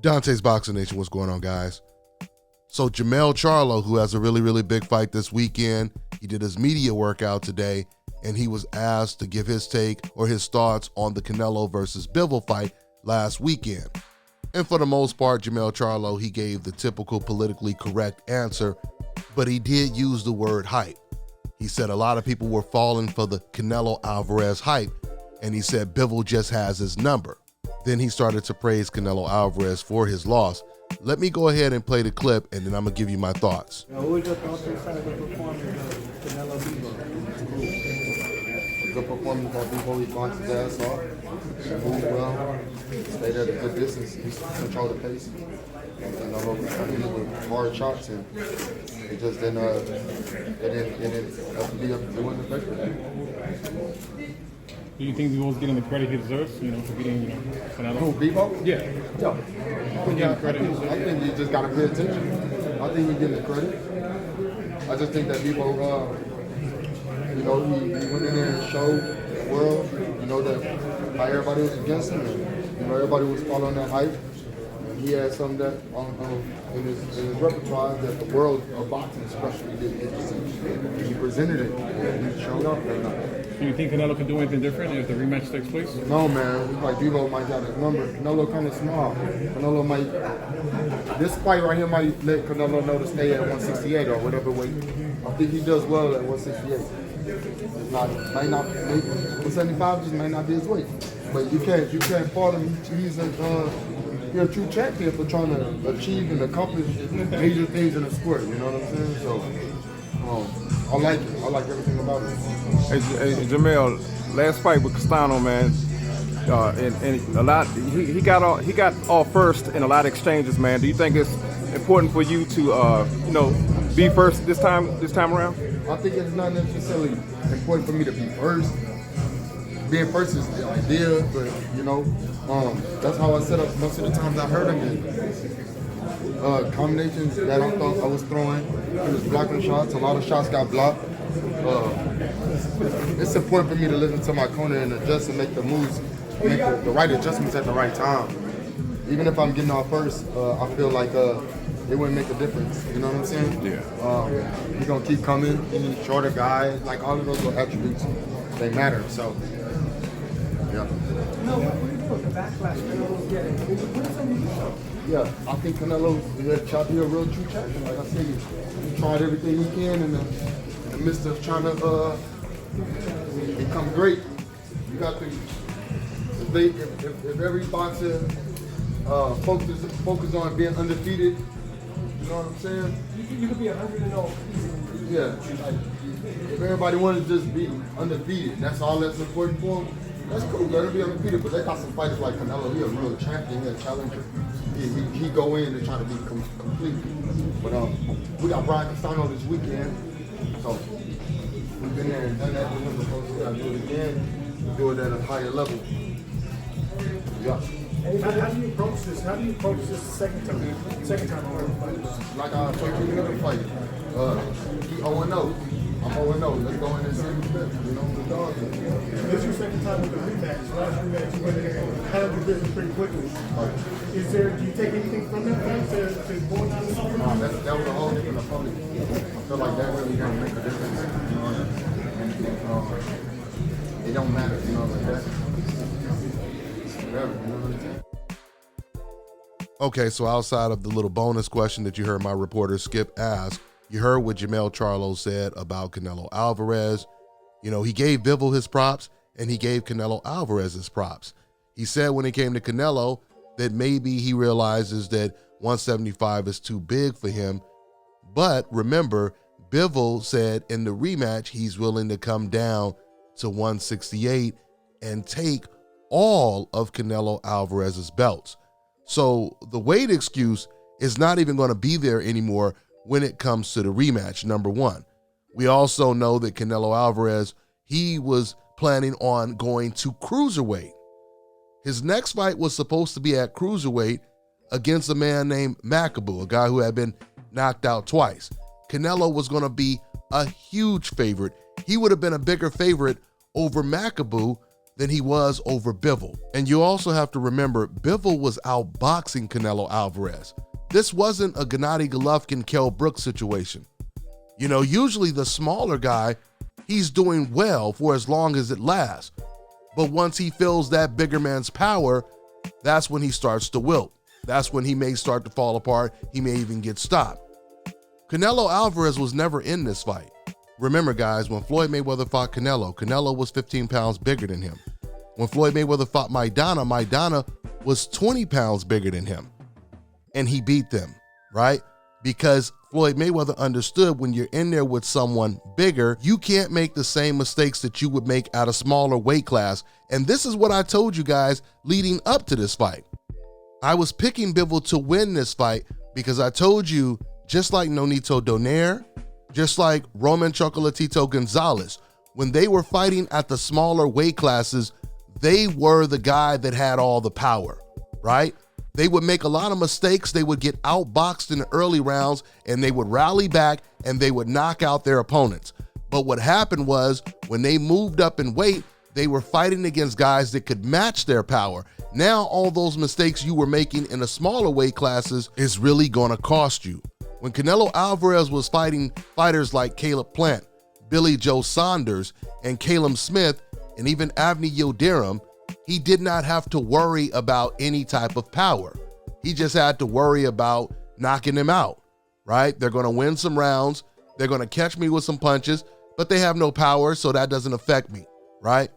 Dante's Boxing Nation, what's going on, guys? So Jermell Charlo, who has a really, really big fight this weekend, he did his media workout today, and he was asked to give his take or his thoughts on the Canelo versus Bivol fight last weekend. And for the most part, Jermell Charlo, he gave the typical politically correct answer, but he did use the word hype. He said a lot of people were falling for the Canelo Alvarez hype, and he said Bivol just has his number. Then he started to praise Canelo Alvarez for his loss. Let me go ahead and play the clip, and then I'm going to give you my thoughts. Now, what was your thoughts inside the performance of Canelo Bivol? Good performance by Bivol. He boxed his ass off. He moved well. Stayed at a good distance. He controlled the pace. And although we started with hard shots, and it just didn't, it wasn't effective. Do you think Bivol's getting the credit he deserves, for beating, Canelo? Who, Bivol? Yeah. I think you just got to pay attention. I think he's getting the credit. I just think that Bivol, he went in there and showed the world, that how everybody was against him, and, everybody was following that hype. And he had something that in his repertoire that the world of boxing especially didn't see. He presented it, and he showed up that night. Do you think Canelo can do anything different if the rematch takes place? No, man. Like Bivol might got his number. Canelo kind of small. Canelo might. This fight right here might let Canelo know to stay at 168 or whatever weight. I think he does well at 168. It's not, might not, maybe 175 just might not be his weight. But you can't fault him. He's a true champion for trying to achieve and accomplish major things in the sport. You know what I'm saying? So. I like it. I like everything about it. Hey, Jermell, last fight with Castano, man, and a lot. He got off first in a lot of exchanges, man. Do you think it's important for you to, be first this time around? I think it's not necessarily important for me to be first. Being first is the idea, but that's how I set up most of the times I heard him. Combinations that I thought I was throwing. He was blocking shots. A lot of shots got blocked. It's important for me to listen to my corner and adjust and make the moves, make the right adjustments at the right time. Even if I'm getting off first, I feel like it wouldn't make a difference. You know what I'm saying? Yeah. He's gonna keep coming. He's a shorter guy. Like all of those little attributes, they matter. So, yeah. No, what do you do with the backlash Canelo's getting? What is on your show? Yeah, I think Canelo is a real true champion. Like I said, he tried everything he can in the midst of trying to become great. You got to, if every boxer focus on being undefeated, you know what I'm saying? You could be 100-0. Yeah, like, if everybody wanted to just be undefeated, that's all that's important for them. That's cool, let him be undefeated, but they got some fighters like Canelo. He a real champion, he a challenger. He go in and try to be complete. But we got Brian Castano this weekend, so we've been there and done that with him before. We got to do it again, do it at a higher level. Yeah. How do you approach this? How do you approach this second time around? Like I told you the other fight, he 0-0. I'm 0-0. Let's go in and see who's best. The dog. This is your second time with the rematch. Last rematch, you went in there and handled the business pretty quickly. Do you take anything from that fight to going down the street? That was a whole different approach. I feel like that really gonna make a difference. It don't matter, like that. Whatever, what I'm saying? Okay, so outside of the little bonus question that you heard my reporter Skip ask, you heard what Jermell Charlo said about Canelo Alvarez. He gave Bivol his props, and he gave Canelo Alvarez his props. He said when it came to Canelo that maybe he realizes that 175 is too big for him. But remember, Bivol said in the rematch he's willing to come down to 168 and take all of Canelo Alvarez's belts. So the weight excuse is not even going to be there anymore when it comes to the rematch, number one. We also know that Canelo Alvarez, he was planning on going to cruiserweight. His next fight was supposed to be at cruiserweight against a man named Macaboo, a guy who had been knocked out twice. Canelo was going to be a huge favorite. He would have been a bigger favorite over Macaboo than he was over Bivol. And you also have to remember, Bivol was outboxing Canelo Alvarez. This wasn't a Gennady Golovkin-Kell Brooks situation. You know, usually the smaller guy, he's doing well for as long as it lasts. But once he feels that bigger man's power, that's when he starts to wilt. That's when he may start to fall apart. He may even get stopped. Canelo Alvarez was never in this fight. Remember, guys, when Floyd Mayweather fought Canelo, Canelo was 15 pounds bigger than him. When Floyd Mayweather fought Maidana, Maidana was 20 pounds bigger than him. And he beat them, right? Because Floyd Mayweather understood when you're in there with someone bigger, you can't make the same mistakes that you would make at a smaller weight class. And this is what I told you guys leading up to this fight. I was picking Bivol to win this fight because I told you, just like Nonito Donaire, just like Roman Chocolatito Gonzalez, when they were fighting at the smaller weight classes, they were the guy that had all the power, right? They would make a lot of mistakes. They would get outboxed in the early rounds and they would rally back and they would knock out their opponents. But what happened was when they moved up in weight, they were fighting against guys that could match their power. Now, all those mistakes you were making in the smaller weight classes is really going to cost you. When Canelo Alvarez was fighting fighters like Caleb Plant, Billy Joe Saunders, and Caleb Smith, and even Avni Yildirim, he did not have to worry about any type of power. He just had to worry about knocking them out, right? They're going to win some rounds. They're going to catch me with some punches, but they have no power, so that doesn't affect me, right?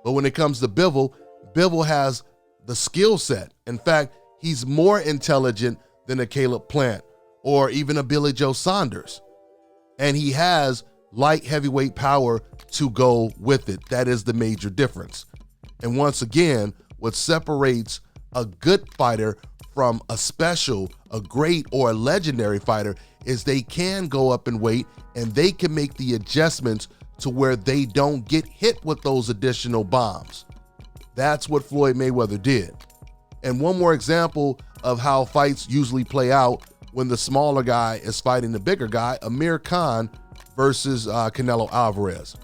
But when it comes to Bivol, Bivol has the skill set. In fact, he's more intelligent than a Caleb Plant or even a Billy Joe Saunders. And he has light heavyweight power to go with it. That is the major difference. And once again, what separates a good fighter from a special, a great, or a legendary fighter is they can go up in weight and they can make the adjustments to where they don't get hit with those additional bombs. That's what Floyd Mayweather did. And one more example of how fights usually play out when the smaller guy is fighting the bigger guy, Amir Khan versus Canelo Alvarez.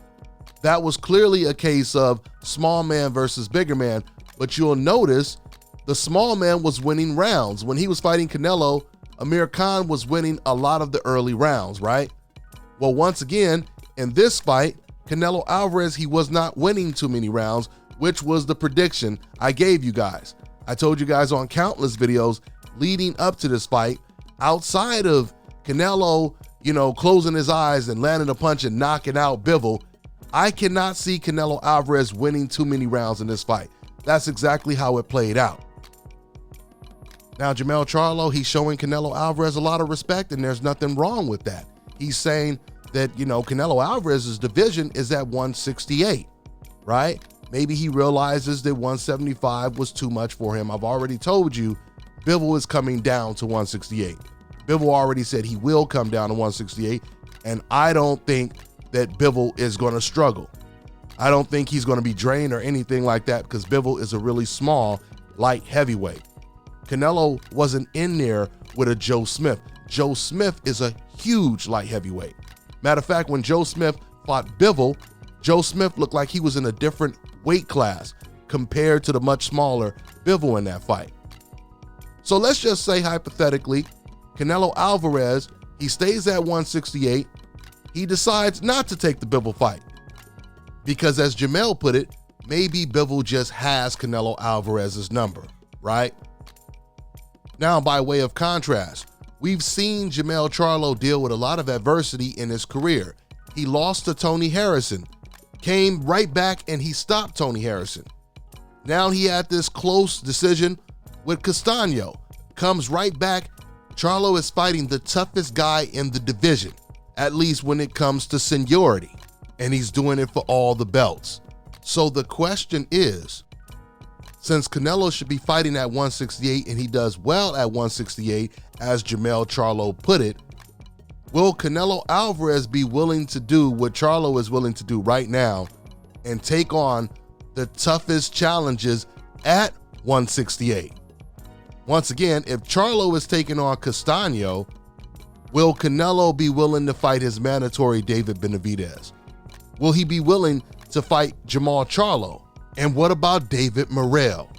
That was clearly a case of small man versus bigger man, but you'll notice the small man was winning rounds. When he was fighting Canelo, Amir Khan was winning a lot of the early rounds, right? Well, once again, in this fight, Canelo Alvarez, he was not winning too many rounds, which was the prediction I gave you guys. I told you guys on countless videos leading up to this fight, outside of Canelo, closing his eyes and landing a punch and knocking out Bivol, I cannot see Canelo Alvarez winning too many rounds in this fight. That's exactly how it played out. Now, Jermell Charlo, he's showing Canelo Alvarez a lot of respect, and there's nothing wrong with that. He's saying that, Canelo Alvarez's division is at 168, right? Maybe he realizes that 175 was too much for him. I've already told you, Bivol is coming down to 168. Bivol already said he will come down to 168, and I don't think that Bivol is going to struggle. I don't think he's going to be drained or anything like that because Bivol is a really small, light heavyweight. Canelo wasn't in there with a Joe Smith. Joe Smith is a huge light heavyweight. Matter of fact, when Joe Smith fought Bivol, Joe Smith looked like he was in a different weight class compared to the much smaller Bivol in that fight. So let's just say hypothetically, Canelo Alvarez, he stays at 168. He decides not to take the Bivol fight because, as Jermell put it, maybe Bivol just has Canelo Alvarez's number, right? Now, by way of contrast, we've seen Jermell Charlo deal with a lot of adversity in his career. He lost to Tony Harrison, came right back and he stopped Tony Harrison. Now he had this close decision with Castaño, comes right back. Charlo is fighting the toughest guy in the division, at least when it comes to seniority, and he's doing it for all the belts. So the question is, since Canelo should be fighting at 168 and he does well at 168, as Jermell Charlo put it, will Canelo Alvarez be willing to do what Charlo is willing to do right now and take on the toughest challenges at 168? Once again, if Charlo is taking on Castaño, will Canelo be willing to fight his mandatory David Benavidez? Will he be willing to fight Jermall Charlo? And what about David Morrell?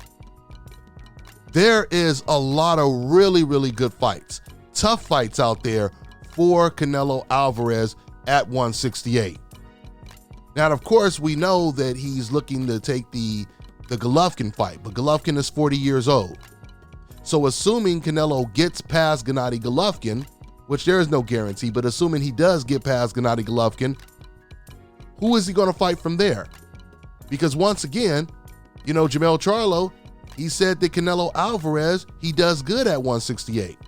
There is a lot of really, really good fights, tough fights out there for Canelo Alvarez at 168. Now, of course, we know that he's looking to take the Golovkin fight, but Golovkin is 40 years old. So assuming Canelo gets past Gennady Golovkin, which there is no guarantee, but assuming he does get past Gennady Golovkin, who is he going to fight from there? Because once again, you know, Jermell Charlo, he said that Canelo Alvarez, he does good at 168.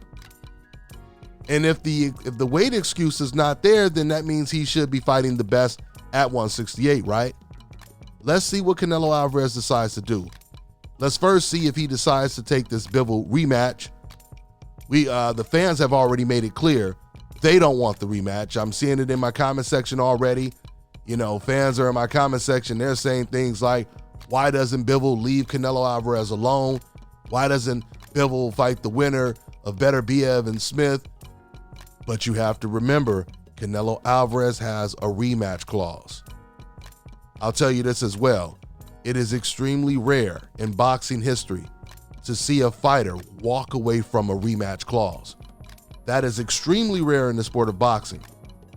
And if the weight excuse is not there, then that means he should be fighting the best at 168, right? Let's see what Canelo Alvarez decides to do. Let's first see if he decides to take this Bivol rematch. The fans have already made it clear they don't want the rematch. I'm seeing it in my comment section already. You know, fans are in my comment section. They're saying things like, why doesn't Bivol leave Canelo Alvarez alone? Why doesn't Bivol fight the winner of Beterbiev and Smith? But you have to remember, Canelo Alvarez has a rematch clause. I'll tell you this as well. It is extremely rare in boxing history to see a fighter walk away from a rematch clause. That is extremely rare in the sport of boxing.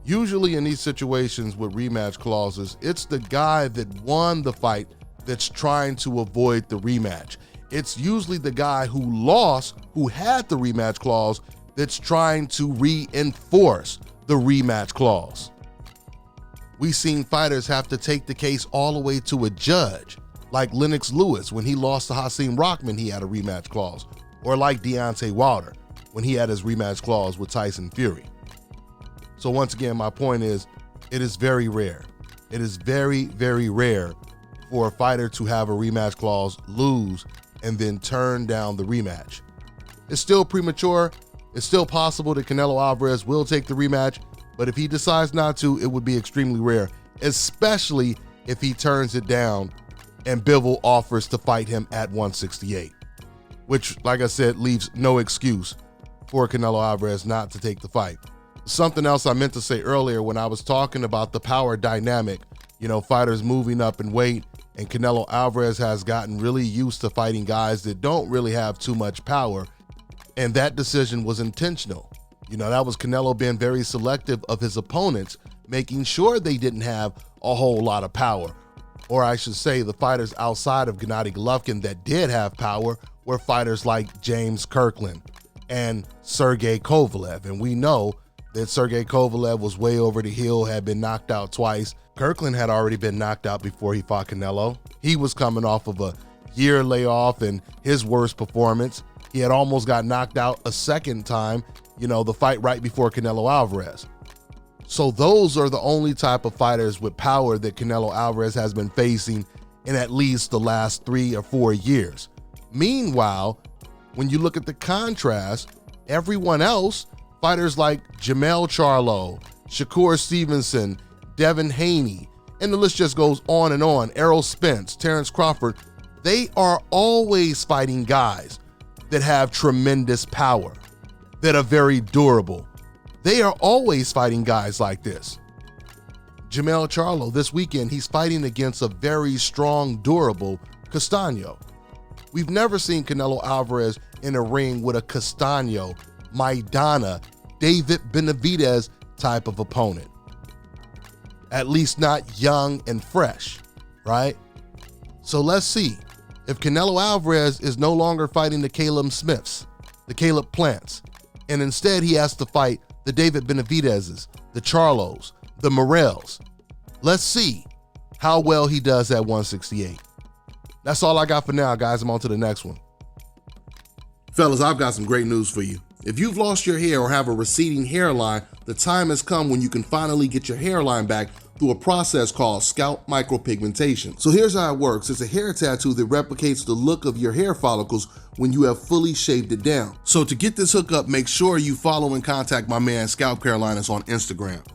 Usually in these situations with rematch clauses, it's the guy that won the fight that's trying to avoid the rematch. It's usually the guy who lost, who had the rematch clause, that's trying to reinforce the rematch clause. We've seen fighters have to take the case all the way to a judge, like Lennox Lewis when he lost to Hasim Rahman, he had a rematch clause, or like Deontay Wilder when he had his rematch clause with Tyson Fury. So once again, my point is, it is very rare. It is very, very rare for a fighter to have a rematch clause, lose, and then turn down the rematch. It's still premature. It's still possible that Canelo Alvarez will take the rematch, but if he decides not to, it would be extremely rare, especially if he turns it down and Bivol offers to fight him at 168, which, like I said, leaves no excuse for Canelo Alvarez not to take the fight. Something else I meant to say earlier when I was talking about the power dynamic, you know, fighters moving up in weight, and Canelo Alvarez has gotten really used to fighting guys that don't really have too much power, and that decision was intentional. You know, that was Canelo being very selective of his opponents, making sure they didn't have a whole lot of power. Or I should say, the fighters outside of Gennady Golovkin that did have power were fighters like James Kirkland and Sergey Kovalev. And we know that Sergey Kovalev was way over the hill, had been knocked out twice. Kirkland had already been knocked out before he fought Canelo. He was coming off of a year layoff and his worst performance. He had almost got knocked out a second time, you know, the fight right before Canelo Alvarez. So those are the only type of fighters with power that Canelo Alvarez has been facing in at least the last 3 or 4 years. Meanwhile, when you look at the contrast, everyone else, fighters like Jermell Charlo, Shakur Stevenson, Devin Haney, and the list just goes on and on, Errol Spence, Terrence Crawford, they are always fighting guys that have tremendous power, that are very durable. They are always fighting guys like this. Jermell Charlo, this weekend, he's fighting against a very strong, durable Castaño. We've never seen Canelo Alvarez in a ring with a Castaño, Maidana, David Benavidez type of opponent. At least not young and fresh, right? So let's see. If Canelo Alvarez is no longer fighting the Caleb Smiths, the Caleb Plants, and instead he has to fight the David Benavidezes, the Charlos, the Morrells, let's see how well he does at 168. That's all I got for now, guys. I'm on to the next one. Fellas, I've got some great news for you. If you've lost your hair or have a receding hairline, the time has come when you can finally get your hairline back through a process called scalp micropigmentation. So here's how it works. It's a hair tattoo that replicates the look of your hair follicles when you have fully shaved it down. So to get this hookup, make sure you follow and contact my man Scalp Carolinas on Instagram.